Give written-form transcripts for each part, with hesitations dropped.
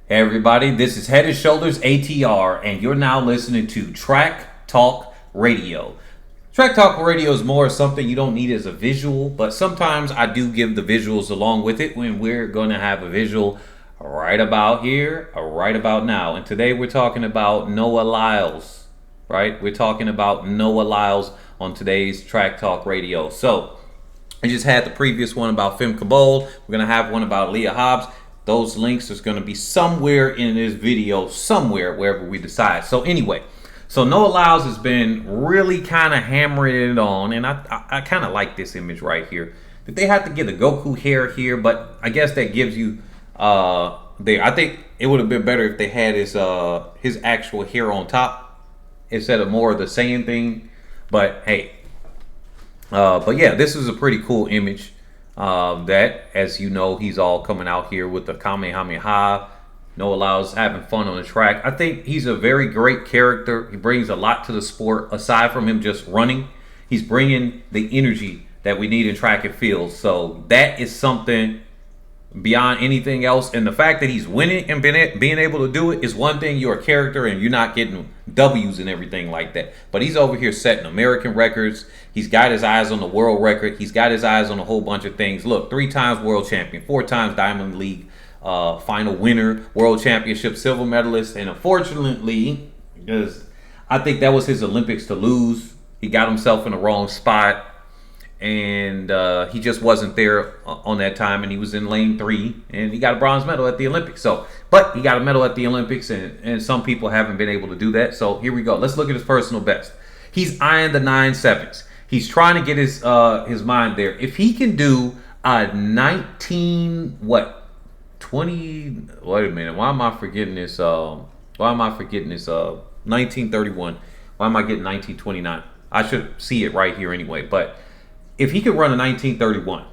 Hey everybody, this is Head and Shoulders ATR, and you're now listening to Track Talk Radio. Track Talk Radio is more something you don't need as a visual, but sometimes I do give the visuals along with it when we're going to have a visual right about here or right about now. And today we're talking about Noah Lyles, right? We're talking about Noah Lyles on today's Track Talk Radio. So I just had the previous one about Fem Cabal. We're going to have one about Leah Hobbs. Those links is going to be somewhere in this video, somewhere, wherever we decide. So anyway, so Noah Lyles has been really kind of hammering it on, and I kind of like this image right here. That they have to get the Goku hair here, but I guess that gives you there. I think it would have been better if they had his actual hair on top instead of more of the same thing. But hey, but yeah, this is a pretty cool image. That, as you know, he's all coming out here with the Kamehameha. Noah Lyles having fun on the track. I think he's a very great character. He brings a lot to the sport. Aside from him just running, he's bringing the energy that we need in track and field. So that is something beyond anything else. And the fact that he's winning and being able to do it is one thing. You're a character and you're not getting W's and everything like that. But he's over here setting American records. He's got his eyes on the world record. He's got his eyes on a whole bunch of things. Look, 3 times world champion, 4 times Diamond League final winner, world championship silver medalist. And unfortunately, because I think that was his Olympics to lose, he got himself in the wrong spot. And he just wasn't there on that time, and he was in lane 3, and he got a bronze medal at the Olympics. So, but he got a medal at the Olympics, and some people haven't been able to do that. So here we go. Let's look at his personal best. He's eyeing the 9.7s. He's trying to get his mind there. If he can do a 19 20? Wait a minute. Why am I forgetting this? 1931. Why am I getting 1929? I should see it right here anyway, but if he could run a 1931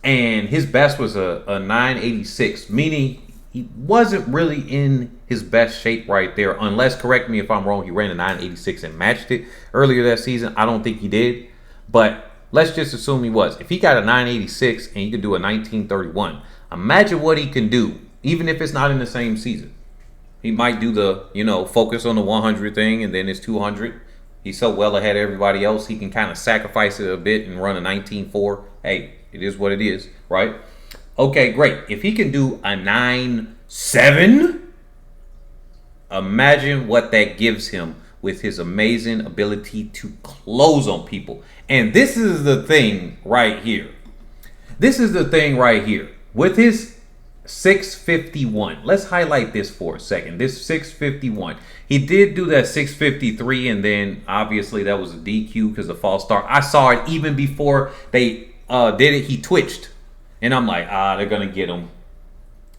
and his best was a 986, meaning he wasn't really in his best shape right there, unless, correct me if I'm wrong, he ran a 986 and matched it earlier that season. I don't think he did, but let's just assume he was. If he got a 986 and he could do a 1931, imagine what he can do, even if it's not in the same season. He might do the, focus on the 100 thing, and then it's 200. He's so well ahead of everybody else, he can kind of sacrifice it a bit and run a 19.4. Hey, it is what it is, right? Okay, great. If he can do a 9.7, imagine what that gives him with his amazing ability to close on people. And this is the thing right here. This is the thing right here. With his 651. Let's highlight this for a second. This 651. He did do that 653, and then obviously that was a DQ because of false start. I saw it even before they did it. He twitched, and I'm like, they're gonna get him.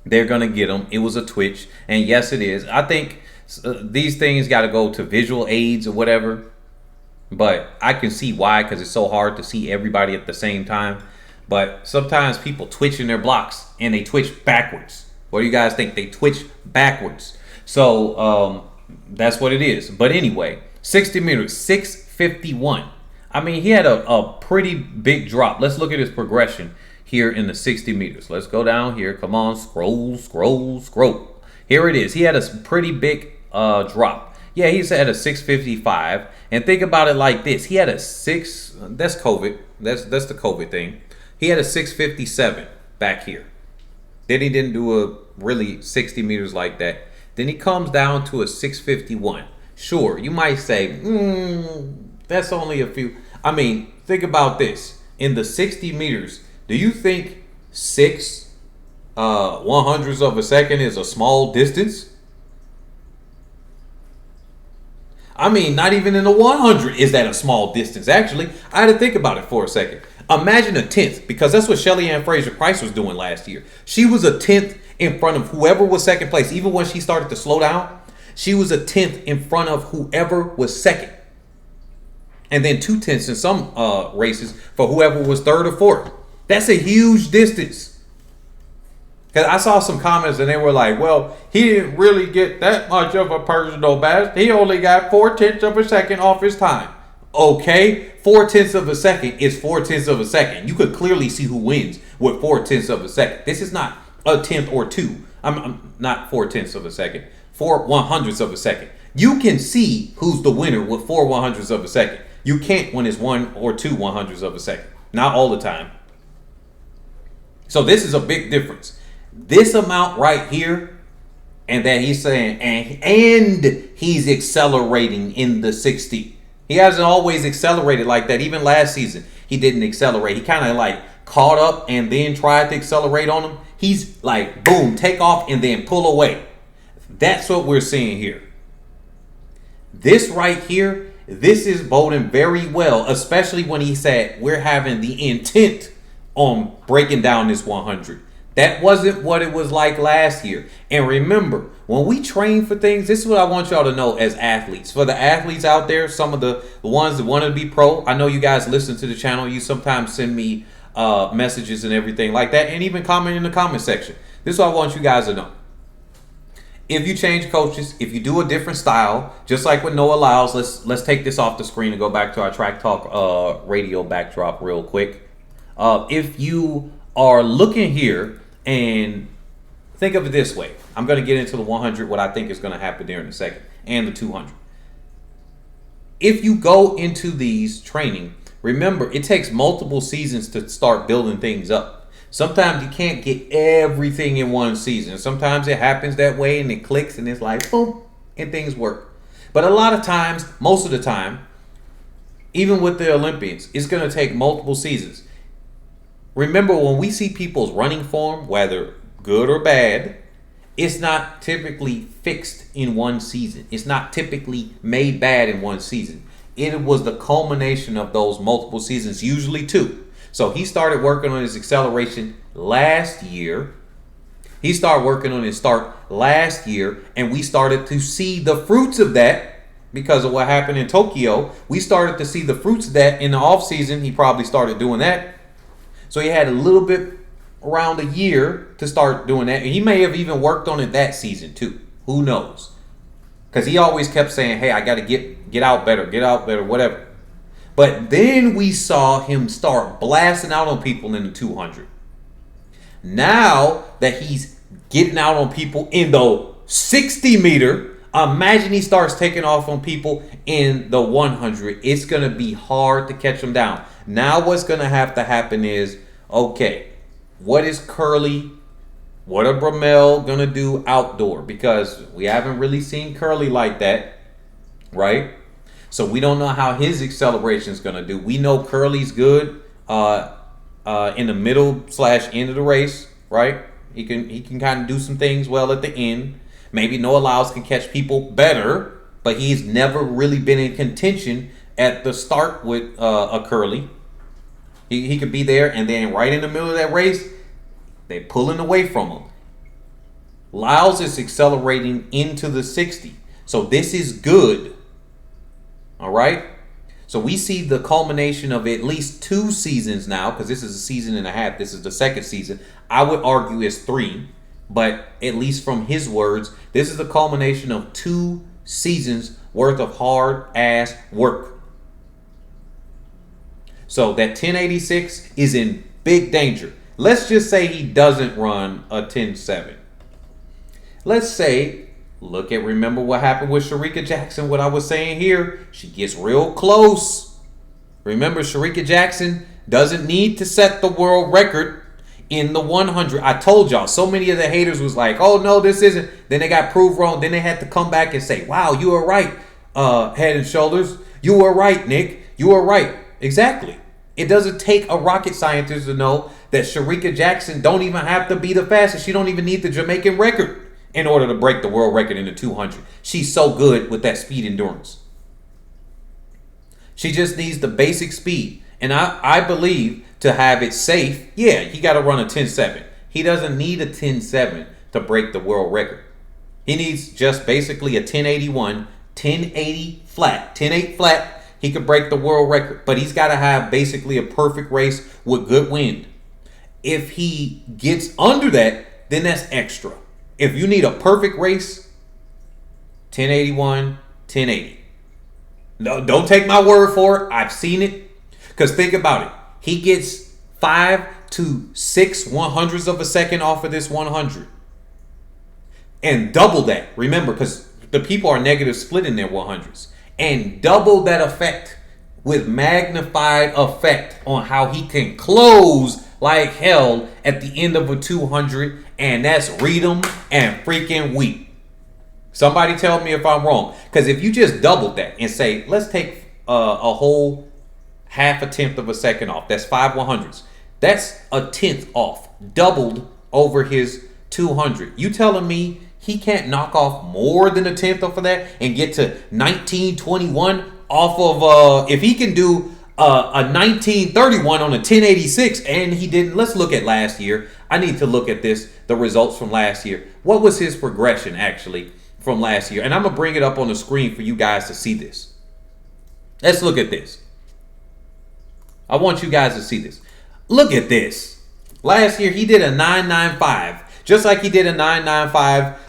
They're gonna get him. It was a twitch, and yes, it is. I think these things got to go to visual aids or whatever, but I can see why, because it's so hard to see everybody at the same time. But sometimes people twitch in their blocks and they twitch backwards. What do you guys think? They twitch backwards. So that's what it is. But anyway, 60 meters, 651. I mean, he had a pretty big drop. Let's look at his progression here in the 60 meters. Let's go down here. Come on, scroll. Here it is. He had a pretty big drop. Yeah, he's at a 655. And think about it like this. He had a that's COVID. That's the COVID thing. He had a 657 back here. Then he didn't do a really 60 meters like that. Then he comes down to a 651. Sure, you might say, that's only a few. I mean, think about this. In the 60 meters, do you think 6 100ths of a second is a small distance? I mean, not even in the 100 is that a small distance. Actually, I had to think about it for a second. Imagine a 10th, because that's what Shelly Ann Fraser-Price was doing last year. She was a 10th in front of whoever was second place. Even when she started to slow down, she was a 10th in front of whoever was second. And then 2/10 in some races for whoever was third or fourth. That's a huge distance. Because I saw some comments and they were like, well, he didn't really get that much of a personal best. He only got 4/10 of a second off his time. Okay, 4/10 of a second is 4/10 of a second. You could clearly see who wins with 4/10 of a second. This is not a tenth or two. I'm not 4/10 of a second, 4/100ths of a second. You can see who's the winner with 4/100ths of a second. You can't when it's 1 or 2/100ths of a second. Not all the time. So this is a big difference. This amount right here, and that he's saying, and he's accelerating in the 60. He hasn't always accelerated like that. Even last season, he didn't accelerate. He kind of like caught up and then tried to accelerate on him. He's like, boom, take off and then pull away. That's what we're seeing here. This right here, this is boding very well, especially when he said we're having the intent on breaking down this 100. That wasn't what it was like last year. And remember, when we train for things, this is what I want y'all to know as athletes. For the athletes out there, some of the ones that want to be pro, I know you guys listen to the channel. You sometimes send me messages and everything like that, and even comment in the comment section. This is what I want you guys to know. If you change coaches, if you do a different style, just like with Noah Lyles, let's take this off the screen and go back to our Track Talk radio backdrop real quick. If you are looking here, and think of it this way. I'm going to get into the 100, what I think is going to happen there in a second, and the 200. If you go into these training, remember, it takes multiple seasons to start building things up. Sometimes you can't get everything in one season. Sometimes it happens that way and it clicks and it's like, boom, and things work. But a lot of times, most of the time, even with the Olympians, it's going to take multiple seasons. Remember, when we see people's running form, whether good or bad, it's not typically fixed in one season. It's not typically made bad in one season. It was the culmination of those multiple seasons, usually two. So he started working on his acceleration last year. He started working on his start last year, and we started to see the fruits of that because of what happened in Tokyo. We started to see the fruits of that in the offseason. He probably started doing that. So he had a little bit around a year to start doing that. And he may have even worked on it that season too. Who knows? Because he always kept saying, hey, I got to get out better, whatever. But then we saw him start blasting out on people in the 200. Now that he's getting out on people in the 60 meter, imagine he starts taking off on people in the 100. It's going to be hard to catch him down. Now what's going to have to happen is, okay, what is Curly, what are Bramel going to do outdoor? Because we haven't really seen Curly like that, right? So we don't know how his acceleration is going to do. We know Curly's good in the middle / end of the race, right? He can kind of do some things well at the end. Maybe Noah Lyles can catch people better, but he's never really been in contention at the start with a Curly. He could be there, and then right in the middle of that race, they're pulling away from him. Lyles is accelerating into the 60. So this is good. All right? So we see the culmination of at least 2 seasons now, because this is a season and a half. This is the second season. I would argue it's 3, but at least from his words, this is the culmination of 2 seasons worth of hard-ass work. So that 1086 is in big danger. Let's just say he doesn't run a 10.7. Let's say, remember what happened with Shericka Jackson, what I was saying here. She gets real close. Remember, Shericka Jackson doesn't need to set the world record in the 100. I told y'all, so many of the haters was like, oh no, this isn't. Then they got proved wrong. Then they had to come back and say, wow, you were right, Head and Shoulders. You were right, Nick. You were right. Exactly. It doesn't take a rocket scientist to know that Shericka Jackson don't even have to be the fastest. She don't even need the Jamaican record in order to break the world record in the 200. She's so good with that speed endurance. She just needs the basic speed. And I believe to have it safe, yeah, he got to run a 10.7. He doesn't need a 10.7 to break the world record. He needs just basically a 1081, 1080 flat, 10.8 flat. He could break the world record, but he's got to have basically a perfect race with good wind. If he gets under that, then that's extra. If you need a perfect race, 1081, 1080. No, don't take my word for it. I've seen it. Because think about it. He gets 5 to 6 100ths of a second off of this 100 and double that. Remember, because the people are negative splitting their 100s, and double that effect with magnified effect on how he can close like hell at the end of a 200, and that's read 'em and freaking weep. Somebody tell me if I'm wrong, because if you just doubled that and say, let's take a whole half a tenth of a second off, that's 5 100s. That's a tenth off, doubled over his 200. You telling me he can't knock off more than a tenth off of that and get to 1921 off of, if he can do a 1931 on a 1086, and he didn't. Let's look at last year. I need to look at the results from last year. What was his progression actually from last year? And I'm going to bring it up on the screen for you guys to see this. Let's look at this. I want you guys to see this. Look at this. Last year, he did a 995, just like he did a 995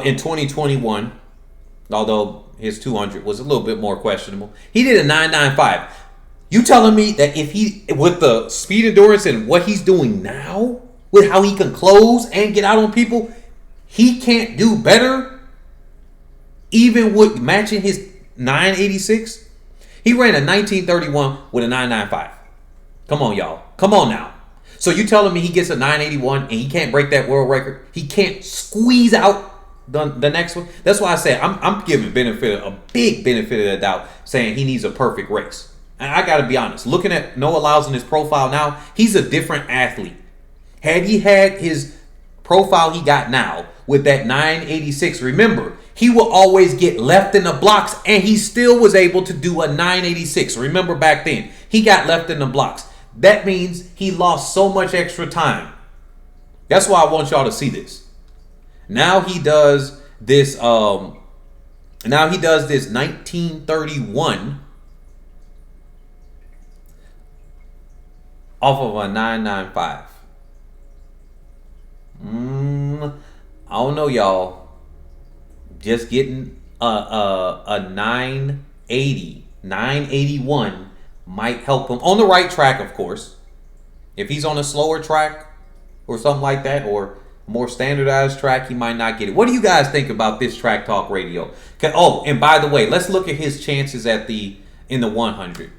in 2021, although his 200 was a little bit more questionable. He did a 995. You telling me that if he, with the speed endurance and what he's doing now, with how he can close and get out on people, he can't do better, even with matching his 986? He ran a 1931 with a 995. Come on, y'all. Come on now. So you telling me he gets a 981 and he can't break that world record? He can't squeeze out the next one? That's why I say I'm giving a big benefit of the doubt, saying he needs a perfect race. And I got to be honest, looking at Noah Lyles in his profile now, he's a different athlete. Had he had his profile he got now with that 986, remember, he will always get left in the blocks, and he still was able to do a 986. Remember back then, he got left in the blocks. That means he lost so much extra time. That's why I want y'all to see this. Now he does this. Now he does this 1931 off of a 995. I don't know, y'all. Just getting a 980, 981 might help him on the right track, of course. If he's on a slower track or something like that, or more standardized track, he might not get it. What do you guys think about this Track Talk Radio? Oh, and by the way, let's look at his chances in the 100.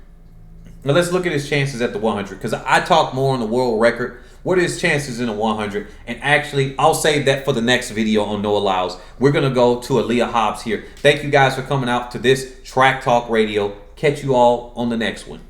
Now let's look at his chances at the 100, because I talk more on the world record. What are his chances in the 100? And actually, I'll save that for the next video on Noah Lyles. We're going to go to Aaliyah Hobbs here. Thank you guys for coming out to this Track Talk Radio. Catch you all on the next one.